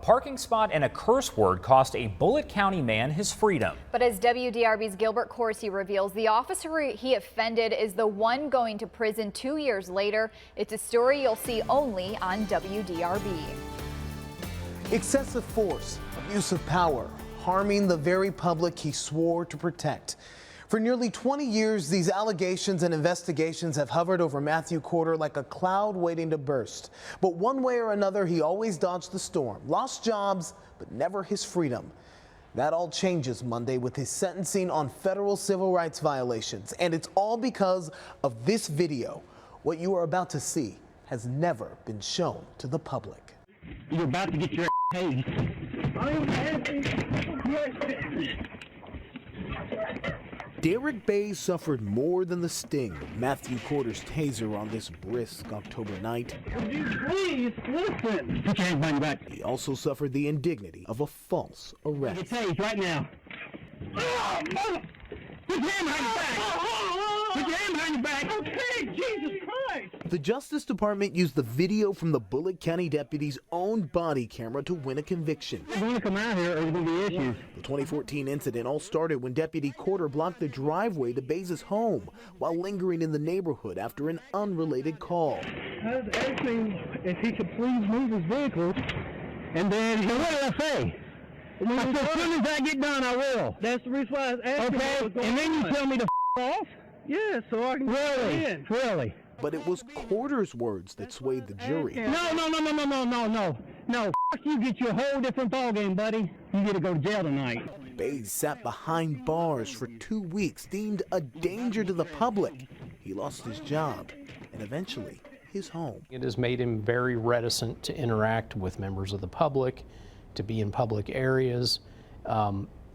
Parking spot and a curse word cost a Bullitt County man his freedom. But as WDRB's Gilbert Corsi reveals, the officer he offended is the one going to prison 2 years later. It's a story you'll see only on WDRB. Excessive force, abuse of power, harming the very public he swore to protect. For nearly 20 years, these allegations and investigations have hovered over Matthew Corder like a cloud waiting to burst. But one way or another, he always dodged the storm, lost jobs, but never his freedom. That all changes Monday with his sentencing on federal civil rights violations. And it's all because of this video. What you are about to see has never been shown to the public. You're about to get your tased. I'm happy. Derek Bays suffered more than the sting of Matthew Corder's taser on this brisk October night. Would you please listen? Put your hands behind your back. He also suffered the indignity of a false arrest. Get tased right now. Oh, mother! Put your hand behind your back. Put your hand behind your back. Okay, Jesus Christ. The Justice Department used the video from the Bullitt County deputy's own body camera to win a conviction. You're going to come out here or there's going to be issues. The 2014 incident all started when Deputy Corder blocked the driveway to Bays' home while lingering in the neighborhood after an unrelated call. I was asking if he could please move his vehicle, and then, what did I say? I said, as soon as I get done, I will. That's the reason why I was asking. Okay, and then you tell me to off? Yeah, so I can get in. Really? But it was Corder's words that swayed the jury. No, you get you a whole different ballgame, buddy. You get to go to jail tonight. Bays sat behind bars for 2 weeks, deemed a danger to the public. He lost his job and eventually his home. It has made him very reticent to interact with members of the public, to be in public areas.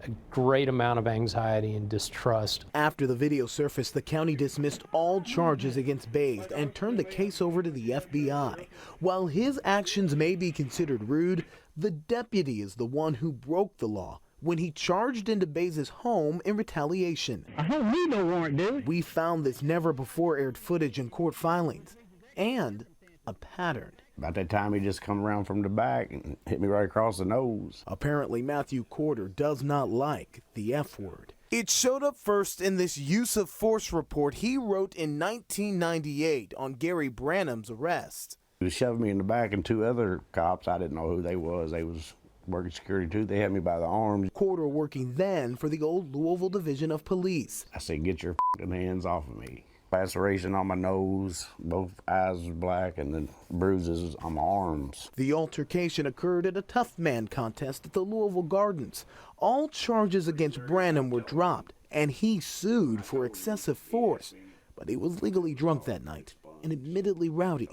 A great amount of anxiety and distrust. After the video surfaced, the county dismissed all charges against Bays and turned the case over to the FBI. While his actions may be considered rude, the deputy is the one who broke the law when he charged into Bays' home in retaliation. I don't need no warrant, dude. We found this never-before-aired footage in court filings and a pattern. About that time, he just come around from the back and hit me right across the nose. Apparently, Matthew Corder does not like the F word. It showed up first in this use of force report he wrote in 1998 on Gary Branham's arrest. He was shoving me in the back, and two other cops, I didn't know who they was. They was working security too. They had me by the arms. Corder working then for the old Louisville Division of Police. I said, get your hands off of me. Laceration on my nose, both eyes was black, and then bruises on my arms. The altercation occurred at a Tough Man contest at the Louisville Gardens. All charges against Branham were dropped, and he sued for excessive force. But he was legally drunk that night and admittedly rowdy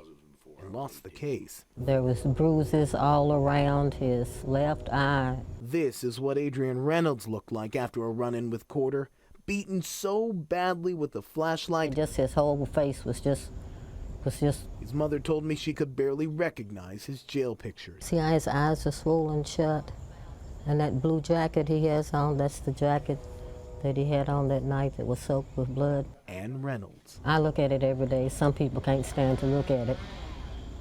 and lost the case. There was bruises all around his left eye. This is what Adrian Reynolds looked like after a run-in with Corder. Beaten so badly with a flashlight. Just his whole face was just. His mother told me she could barely recognize his jail pictures. See how his eyes are swollen shut? And that blue jacket he has on, that's the jacket that he had on that night that was soaked with blood. And Reynolds. I look at it every day. Some people can't stand to look at it,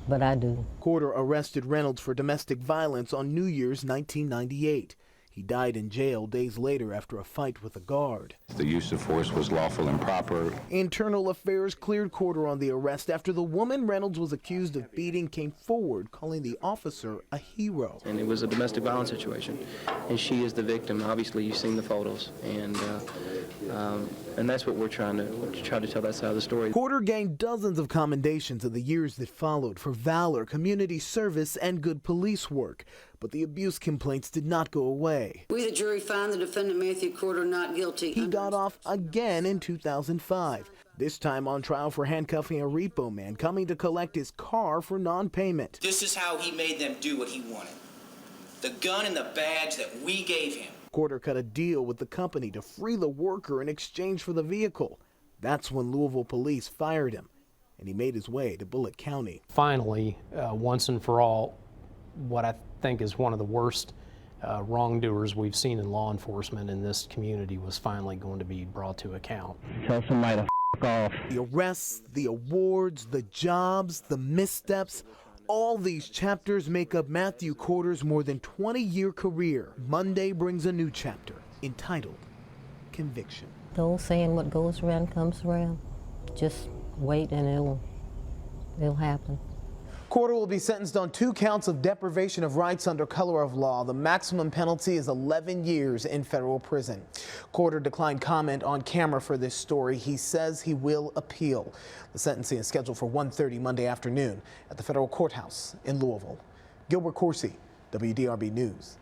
but I do. Corder arrested Reynolds for domestic violence on New Year's 1998. He died in jail days later after a fight with a guard. The use of force was lawful and proper. Internal Affairs cleared Corder on the arrest after the woman Reynolds was accused of beating came forward, calling the officer a hero. And it was a domestic violence situation, and she is the victim. Obviously, you've seen the photos, and that's what we're trying to tell that side of the story. Corder gained dozens of commendations in the years that followed for valor, community service, and good police work. But the abuse complaints did not go away. We, the jury, find the defendant Matthew Corder not guilty. He got off again in 2005, this time on trial for handcuffing a repo man coming to collect his car for non-payment. This is how he made them do what he wanted. The gun and the badge that we gave him. Corder cut a deal with the company to free the worker in exchange for the vehicle. That's when Louisville police fired him, and he made his way to Bullitt County. Finally, once and for all, what I think is one of the worst wrongdoers we've seen in law enforcement in this community was finally going to be brought to account. Tell somebody to off. The arrests, the awards, the jobs, the missteps, all these chapters make up Matthew Corder's more than 20-year career. Monday brings a new chapter entitled Conviction. The old saying, what goes around comes around. Just wait and it'll happen. Corder will be sentenced on 2 counts of deprivation of rights under color of law. The maximum penalty is 11 years in federal prison. Corder declined comment on camera for this story. He says he will appeal. The sentencing is scheduled for 1:30 Monday afternoon at the federal courthouse in Louisville. Gilbert Coursey, WDRB News.